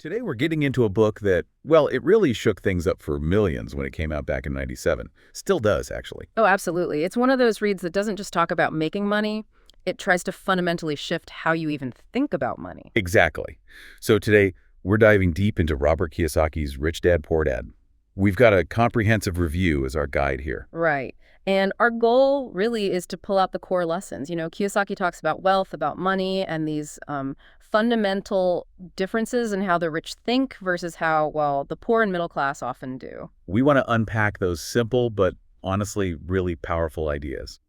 Today we're getting into a book that, well, it really shook things up for millions when it came out back in '97. Still does, actually. Oh, absolutely. It's one of those reads that doesn't just talk about making money. It tries to fundamentally shift how you even think about money. Exactly. So today we're diving deep into Robert Kiyosaki's Rich Dad, Poor Dad. We've got a comprehensive review as our guide here. Right. And our goal really is to pull out the core lessons. Kiyosaki talks about wealth, about money, and these fundamental differences in how the rich think versus how, well, the poor and middle class often do. We want to unpack those simple but honestly really powerful ideas.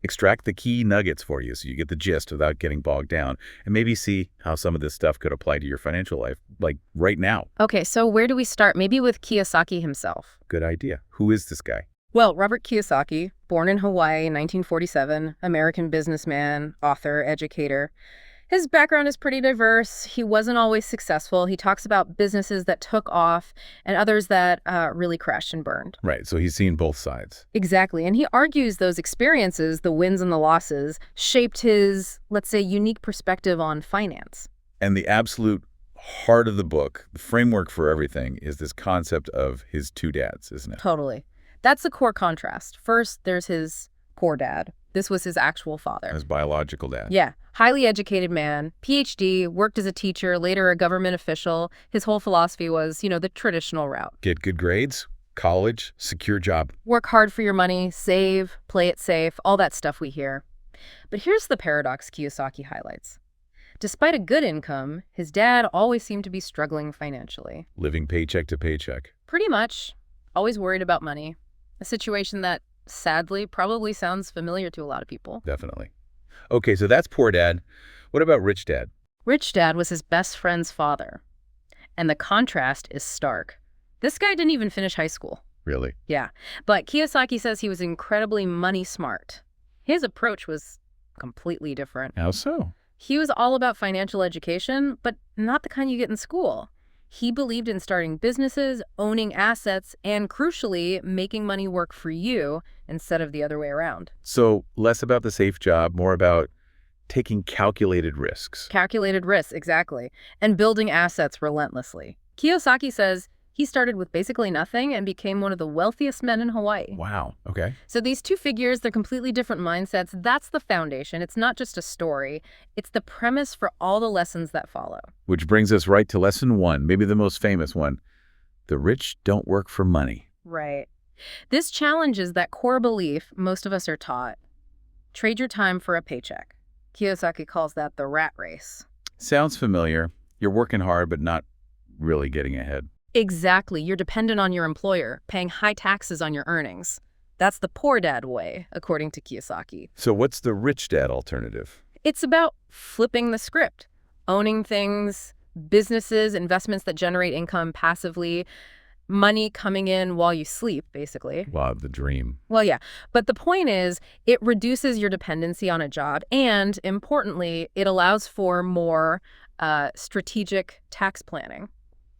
Extract the key nuggets for you so you get the gist without getting bogged down, and maybe see how some of this stuff could apply to your financial life, like right now. Okay, so where do we start? Maybe with Kiyosaki himself. Good idea. Who is this guy? Well, Robert Kiyosaki, born in Hawaii in 1947, American businessman, author, educator. His background is pretty diverse. He wasn't always successful. He talks about businesses that took off and others that really crashed and burned. Right, so he's seen both sides. Exactly. And he argues those experiences, the wins and the losses, shaped his, let's say, unique perspective on finance. And the absolute heart of the book, the framework for everything, is this concept of his two dads, isn't it? Totally. That's the core contrast. First, there's his poor dad. This was his actual father. His biological dad. Yeah. Highly educated man, PhD, worked as a teacher, later a government official. His whole philosophy was, the traditional route. Get good grades, college, secure job. Work hard for your money, save, play it safe, all that stuff we hear. But here's the paradox Kiyosaki highlights. Despite a good income, his dad always seemed to be struggling financially. Living paycheck to paycheck. Pretty much. Always worried about money. A situation that, sadly, probably sounds familiar to a lot of people. Definitely. Okay, so that's Poor Dad. What about Rich Dad? Rich Dad was his best friend's father. And the contrast is stark. This guy didn't even finish high school. Really? Yeah. But Kiyosaki says he was incredibly money smart. His approach was completely different. How so? He was all about financial education, but not the kind you get in school. He believed in starting businesses, owning assets, and crucially, making money work for you instead of the other way around. So less about the safe job, more about taking calculated risks. Calculated risks, exactly. And building assets relentlessly. Kiyosaki says he started with basically nothing and became one of the wealthiest men in Hawaii. Wow. Okay. So these two figures, they're completely different mindsets. That's the foundation. It's not just a story. It's the premise for all the lessons that follow. Which brings us right to lesson one, maybe the most famous one. The rich don't work for money. Right. This challenges that core belief most of us are taught. Trade your time for a paycheck. Kiyosaki calls that the rat race. Sounds familiar. You're working hard, but not really getting ahead. Exactly. You're dependent on your employer, paying high taxes on your earnings. That's the poor dad way, according to Kiyosaki. So what's the rich dad alternative? It's about flipping the script, owning things, businesses, investments that generate income passively, money coming in while you sleep, basically. Wow, the dream. Well, yeah. But the point is, it reduces your dependency on a job. And importantly, it allows for more strategic tax planning.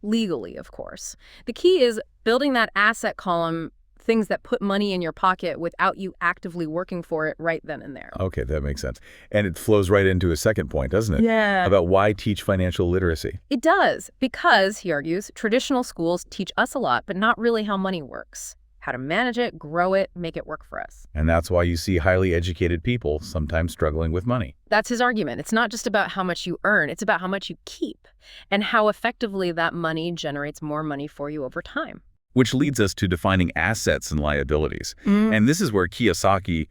Legally, of course. The key is building that asset column, things that put money in your pocket without you actively working for it right then and there. Okay, that makes sense. And it flows right into a second point, doesn't it? Yeah. About why teach financial literacy. It does, because, he argues, traditional schools teach us a lot, but not really how money works. How to manage it, grow it, make it work for us. And that's why you see highly educated people sometimes struggling with money. That's his argument. It's not just about how much you earn, it's about how much you keep and how effectively that money generates more money for you over time. Which leads us to defining assets and liabilities. And this is where Kiyosaki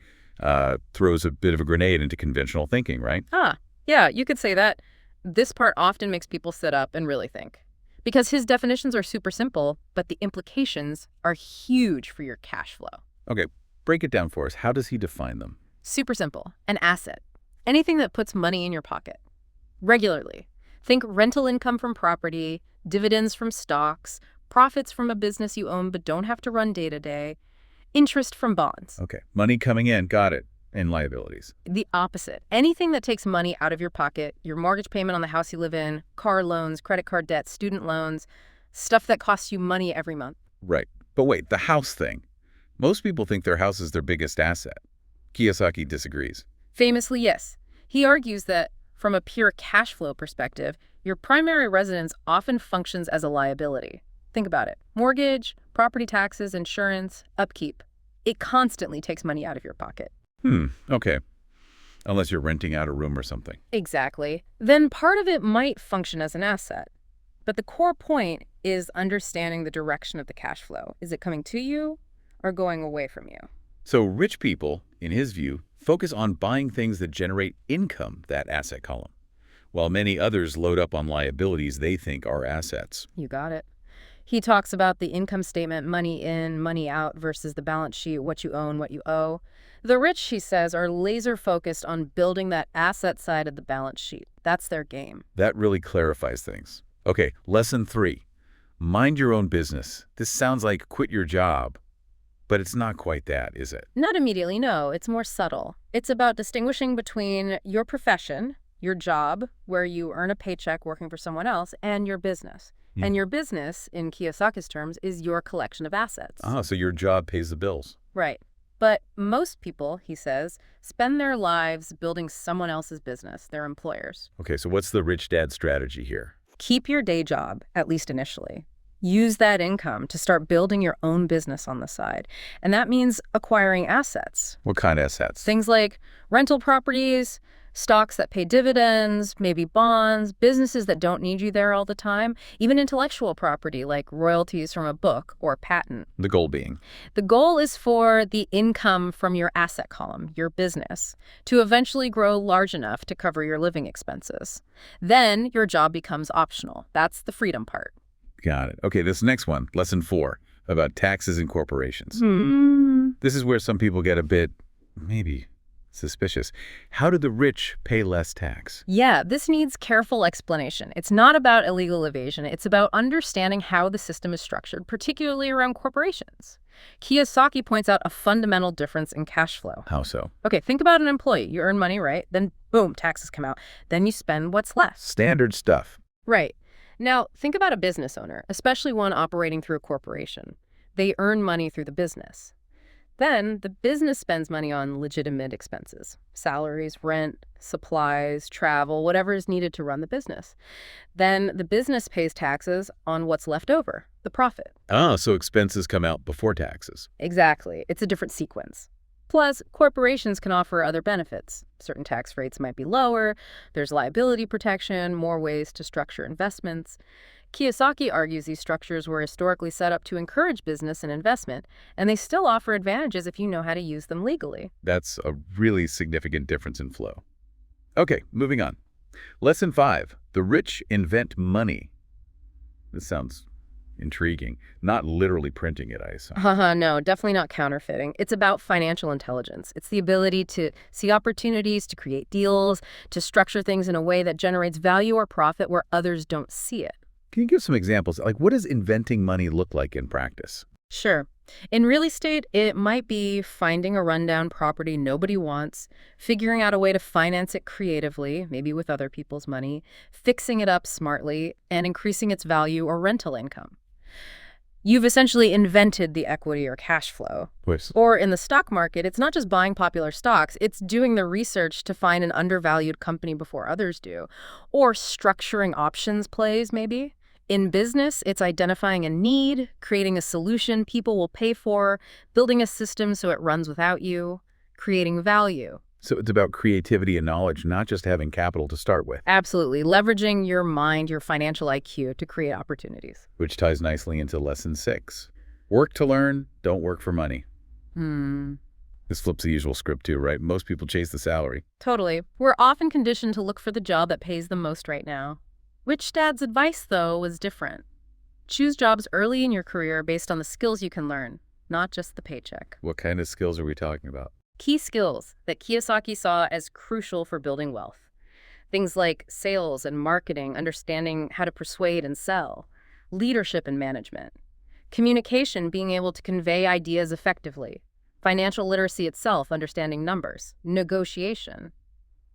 throws a bit of a grenade into conventional thinking, right? Yeah, you could say that. This part often makes people sit up and really think. Because his definitions are super simple, but the implications are huge for your cash flow. Okay, break it down for us. How does he define them? Super simple. An asset. Anything that puts money in your pocket. Regularly. Think rental income from property, dividends from stocks, profits from a business you own but don't have to run day to day, interest from bonds. Okay, money coming in, got it. And liabilities. The opposite. Anything that takes money out of your pocket, your mortgage payment on the house you live in, car loans, credit card debt, student loans, stuff that costs you money every month. Right. But wait, the house thing. Most people think their house is their biggest asset. Kiyosaki disagrees. Famously, yes. He argues that from a pure cash flow perspective, Your primary residence often functions as a liability. Think about it. Mortgage, property taxes, insurance, upkeep. It constantly takes money out of your pocket. Okay. Unless you're renting out a room or something. Exactly. Then part of it might function as an asset. But the core point is understanding the direction of the cash flow. Is it coming to you or going away from you? So rich people, in his view, focus on buying things that generate income, that asset column, while many others load up on liabilities they think are assets. You got it. He talks about the income statement, money in, money out, versus the balance sheet, what you own, what you owe. The rich, he says, are laser focused on building that asset side of the balance sheet. That's their game. That really clarifies things. Okay, lesson 3. Mind your own business. This sounds like quit your job, but it's not quite that, is it? Not immediately, no. It's more subtle. It's about distinguishing between your profession, your job, where you earn a paycheck working for someone else, and your business. And your business, in Kiyosaki's terms, is your collection of assets. So your job pays the bills. Right. But most people, he says, spend their lives building someone else's business, their employers. Okay, so what's the rich dad strategy here? Keep your day job, at least initially. Use that income to start building your own business on the side. And that means acquiring assets. What kind of assets? Things like rental properties, stocks that pay dividends, maybe bonds, businesses that don't need you there all the time, even intellectual property like royalties from a book or patent. The goal being? The goal is for the income from your asset column, your business, to eventually grow large enough to cover your living expenses. Then your job becomes optional. That's the freedom part. Got it. Okay, this next one, lesson 4, about taxes and corporations. This is where some people get a bit, maybe, suspicious. How do the rich pay less tax? Yeah, this needs careful explanation. It's not about illegal evasion. It's about understanding how the system is structured, particularly around corporations. Kiyosaki points out a fundamental difference in cash flow. How so? Okay, think about an employee. You earn money, right? Then, boom, taxes come out. Then you spend what's left. Standard stuff. Right. Now, think about a business owner, especially one operating through a corporation. They earn money through the business. Then the business spends money on legitimate expenses, salaries, rent, supplies, travel, whatever is needed to run the business. Then the business pays taxes on what's left over, the profit. So expenses come out before taxes. Exactly. It's a different sequence. Plus, corporations can offer other benefits. Certain tax rates might be lower, there's liability protection, more ways to structure investments. Kiyosaki argues these structures were historically set up to encourage business and investment, and they still offer advantages if you know how to use them legally. That's a really significant difference in flow. Okay, moving on. Lesson 5, the rich invent money. This sounds intriguing. Not literally printing it, I assume. No, definitely not counterfeiting. It's about financial intelligence. It's the ability to see opportunities, to create deals, to structure things in a way that generates value or profit where others don't see it. Can you give some examples? Like, what does inventing money look like in practice? Sure. In real estate, it might be finding a rundown property nobody wants, figuring out a way to finance it creatively, maybe with other people's money, fixing it up smartly, and increasing its value or rental income. You've essentially invented the equity or cash flow. Pues. Or in the stock market, it's not just buying popular stocks, it's doing the research to find an undervalued company before others do. Or structuring options plays, maybe. In business, it's identifying a need, creating a solution people will pay for, building a system so it runs without you, creating value. So it's about creativity and knowledge, not just having capital to start with. Absolutely. Leveraging your mind, your financial IQ to create opportunities. Which ties nicely into lesson 6. Work to learn, don't work for money. This flips the usual script too, right? Most people chase the salary. Totally. We're often conditioned to look for the job that pays the most right now. Rich Dad's advice, though, was different. Choose jobs early in your career based on the skills you can learn, not just the paycheck. What kind of skills are we talking about? Key skills that Kiyosaki saw as crucial for building wealth. Things like sales and marketing, understanding how to persuade and sell, leadership and management, communication, being able to convey ideas effectively, financial literacy itself, understanding numbers, negotiation,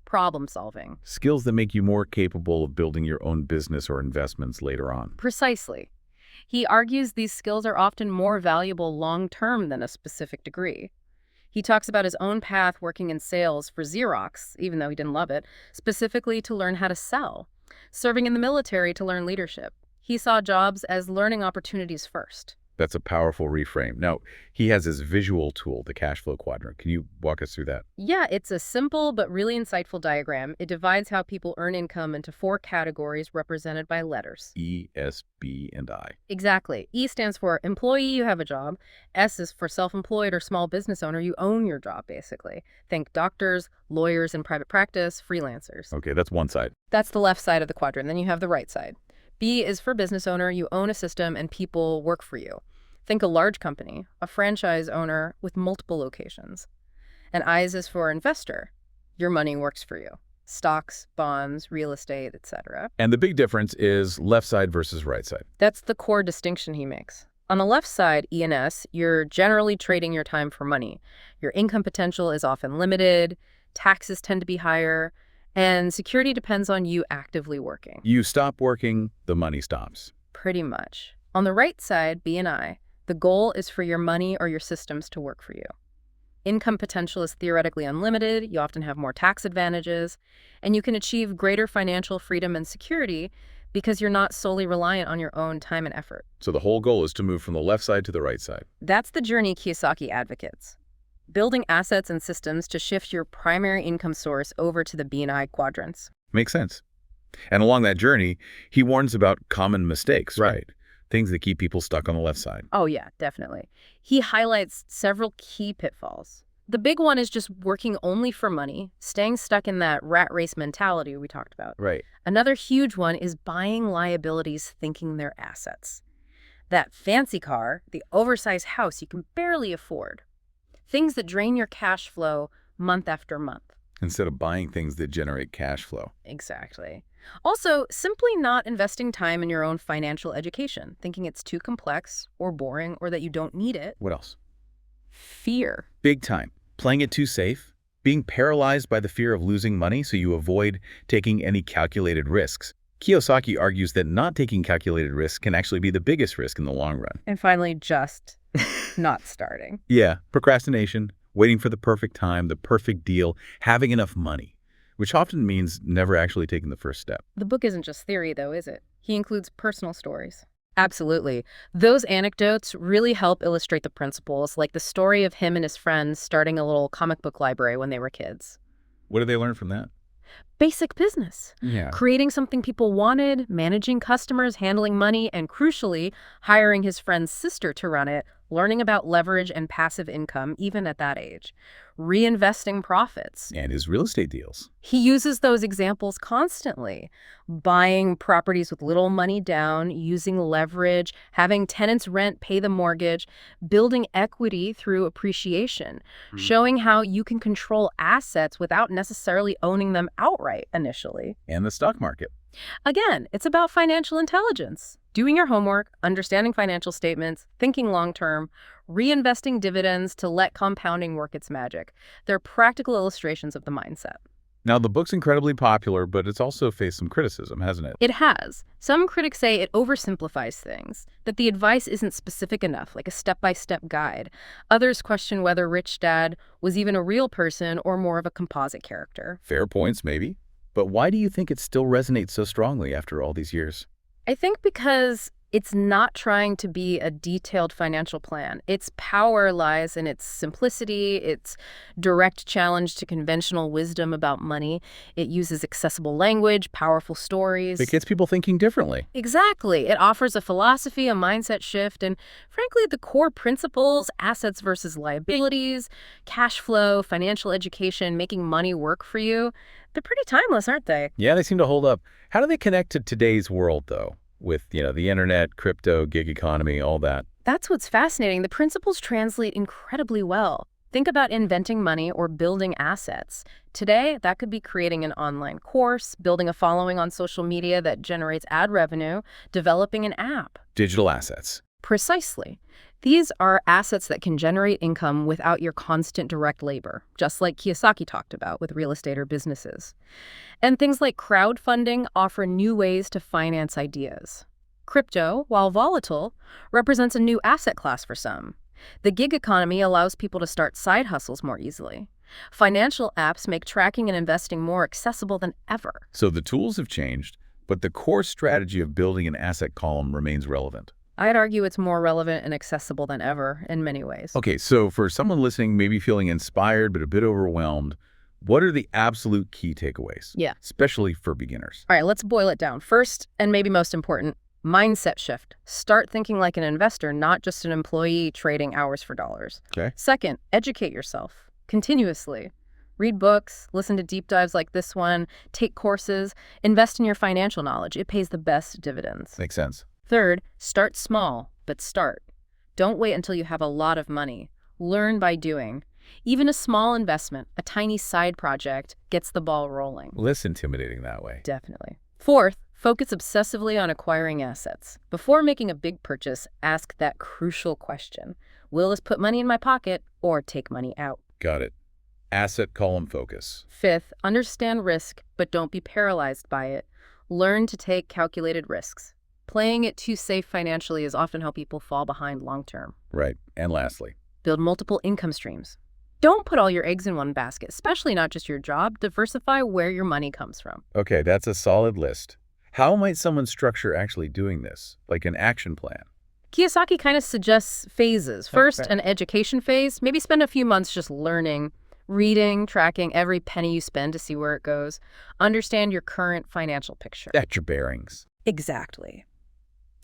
problem solving. Skills that make you more capable of building your own business or investments later on. Precisely. He argues these skills are often more valuable long-term than a specific degree. He talks about his own path working in sales for Xerox, even though he didn't love it, specifically to learn how to sell. Serving in the military to learn leadership. He saw jobs as learning opportunities first. That's a powerful reframe. Now, he has his visual tool, the cash flow quadrant. Can you walk us through that? Yeah, it's a simple but really insightful diagram. It divides how people earn income into 4 categories represented by letters. E, S, B, and I. Exactly. E stands for employee, you have a job. S is for self-employed or small business owner, you own your job, basically. Think doctors, lawyers in private practice, freelancers. Okay, that's one side. That's the left side of the quadrant. Then you have the right side. B is for business owner, you own a system and people work for you. Think a large company, a franchise owner with multiple locations. And I is for investor. Your money works for you. Stocks, bonds, real estate, etc. And the big difference is left side versus right side. That's the core distinction he makes. On the left side, E and S, you're generally trading your time for money. Your income potential is often limited, taxes tend to be higher, and security depends on you actively working. You stop working, the money stops. Pretty much. On the right side, B and I, the goal is for your money or your systems to work for you. Income potential is theoretically unlimited, you often have more tax advantages, and you can achieve greater financial freedom and security because you're not solely reliant on your own time and effort. So the whole goal is to move from the left side to the right side. That's the journey Kiyosaki advocates. Building assets and systems to shift your primary income source over to the B and I quadrants. Makes sense. And along that journey, he warns about common mistakes, right? Things that keep people stuck on the left side. Oh yeah, definitely. He highlights several key pitfalls. The big one is just working only for money, staying stuck in that rat race mentality we talked about. Right. Another huge one is buying liabilities thinking they're assets. That fancy car, the oversized house you can barely afford. Things that drain your cash flow month after month. Instead of buying things that generate cash flow. Exactly. Also, simply not investing time in your own financial education, thinking it's too complex or boring or that you don't need it. What else? Fear. Big time. Playing it too safe. Being paralyzed by the fear of losing money so you avoid taking any calculated risks. Kiyosaki argues that not taking calculated risks can actually be the biggest risk in the long run. And finally, just not starting. Yeah, procrastination, waiting for the perfect time, the perfect deal, having enough money, which often means never actually taking the first step. The book isn't just theory, though, is it? He includes personal stories. Absolutely. Those anecdotes really help illustrate the principles, like the story of him and his friends starting a little comic book library when they were kids. What did they learn from that? Basic business. Yeah. Creating something people wanted, managing customers, handling money, and crucially, hiring his friend's sister to run it, learning about leverage and passive income even at that age, reinvesting profits. And his real estate deals. He uses those examples constantly. Buying properties with little money down, using leverage, having tenants rent, pay the mortgage, building equity through appreciation, showing how you can control assets without necessarily owning them outright initially. And the stock market. Again, it's about financial intelligence. Doing your homework, understanding financial statements, thinking long-term, reinvesting dividends to let compounding work its magic. They're practical illustrations of the mindset. Now, the book's incredibly popular, but it's also faced some criticism, hasn't it? It has. Some critics say it oversimplifies things, that the advice isn't specific enough, like a step-by-step guide. Others question whether Rich Dad was even a real person or more of a composite character. Fair points, maybe. But why do you think it still resonates so strongly after all these years? I think because it's not trying to be a detailed financial plan. Its power lies in its simplicity, its direct challenge to conventional wisdom about money. It uses accessible language, powerful stories. It gets people thinking differently. Exactly. It offers a philosophy, a mindset shift, and frankly, the core principles, assets versus liabilities, cash flow, financial education, making money work for you, they're pretty timeless, aren't they? Yeah, they seem to hold up. How do they connect to today's world, though? With, the internet, crypto, gig economy, all that. That's what's fascinating. The principles translate incredibly well. Think about inventing money or building assets. Today, that could be creating an online course, building a following on social media that generates ad revenue, developing an app. Digital assets. Precisely. These are assets that can generate income without your constant direct labor, just like Kiyosaki talked about with real estate or businesses. And things like crowdfunding offer new ways to finance ideas. Crypto, while volatile, represents a new asset class for some. The gig economy allows people to start side hustles more easily. Financial apps make tracking and investing more accessible than ever. So the tools have changed, but the core strategy of building an asset column remains relevant. I'd argue it's more relevant and accessible than ever in many ways. Okay, so for someone listening, maybe feeling inspired but a bit overwhelmed, what are the absolute key takeaways? Yeah. Especially for beginners. All right, let's boil it down. First, and maybe most important, mindset shift. Start thinking like an investor, not just an employee trading hours for dollars. Okay. Second, educate yourself continuously. Read books, listen to deep dives like this one, take courses, invest in your financial knowledge. It pays the best dividends. Makes sense. Third, start small, but start. Don't wait until you have a lot of money. Learn by doing. Even a small investment, a tiny side project, gets the ball rolling. Less intimidating that way. Definitely. Fourth, focus obsessively on acquiring assets. Before making a big purchase, ask that crucial question. Will this put money in my pocket or take money out? Got it. Asset column focus. Fifth, understand risk, but don't be paralyzed by it. Learn to take calculated risks. Playing it too safe financially is often how people fall behind long term. Right. And lastly, Build multiple income streams. Don't put all your eggs in one basket, especially not just your job. Diversify where your money comes from. okay, that's a solid list. How might someone structure actually doing this? Like an action plan? Kiyosaki kind of suggests phases. First, Okay. an education phase. Maybe spend a few months just learning, reading, tracking every penny you spend to see where it goes. Understand your current financial picture. At your bearings. Exactly.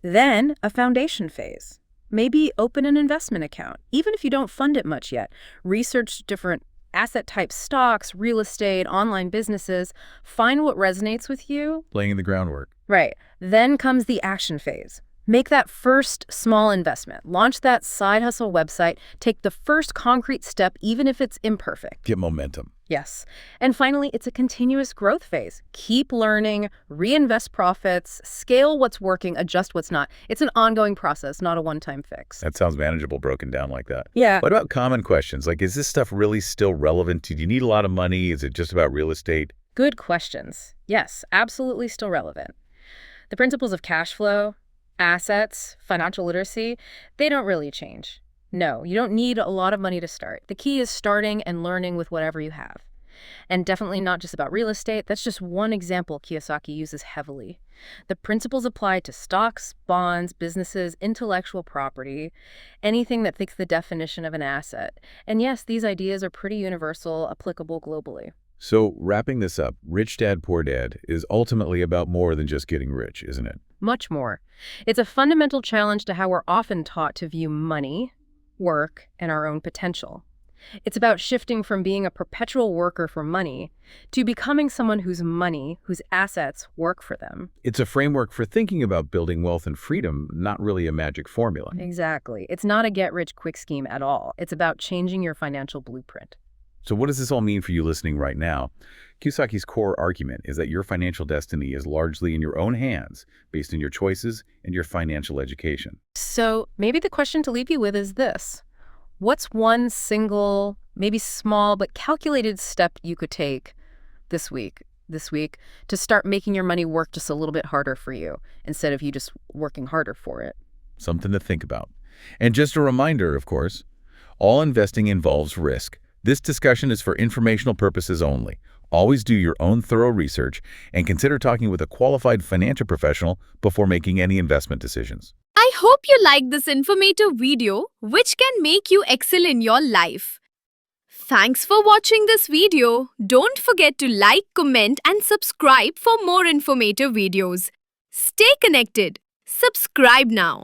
Then, a foundation phase. Maybe open an investment account, even if you don't fund it much yet. Research different asset types, stocks, real estate, online businesses. Find what resonates with you. Laying the groundwork. Right. Then comes the action phase. Make that first small investment. Launch that side hustle website. Take the first concrete step, even if it's imperfect. Get momentum. Yes. And finally, it's a continuous growth phase. Keep learning, reinvest profits, scale what's working, adjust what's not. It's an ongoing process, not a one-time fix. That sounds manageable broken down like that. Yeah. What about common questions? Like, is this stuff really still relevant? Do you need a lot of money? Is it just about real estate? Good questions. Yes, absolutely still relevant. The principles of cash flow, assets, financial literacy, they don't really change. No, you don't need a lot of money to start. The key is starting and learning with whatever you have. And definitely not just about real estate. That's just one example Kiyosaki uses heavily. The principles apply to stocks, bonds, businesses, intellectual property, anything that fits the definition of an asset. And yes, these ideas are pretty universal, applicable globally. So, wrapping this up, Rich Dad Poor Dad is ultimately about more than just getting rich, isn't it? Much more. It's a fundamental challenge to how we're often taught to view money, work, and our own potential. It's about shifting from being a perpetual worker for money to becoming someone whose money, whose assets work for them. It's a framework for thinking about building wealth and freedom, not really a magic formula. Exactly. It's not a get-rich-quick scheme at all. It's about changing your financial blueprint. So what does this all mean for you listening right now? Kiyosaki's core argument is that your financial destiny is largely in your own hands, based on your choices and your financial education. So maybe the question to leave you with is this. What's one single, maybe small, but calculated step you could take this week to start making your money work just a little bit harder for you instead of you just working harder for it? Something to think about. And just a reminder, of course, all investing involves risk. This discussion is for informational purposes only. Always do your own thorough research and consider talking with a qualified financial professional before making any investment decisions. I hope you liked this informative video, which can make you excel in your life. Thanks for watching this video. Don't forget to like, comment, and subscribe for more informative videos. Stay connected. Subscribe now.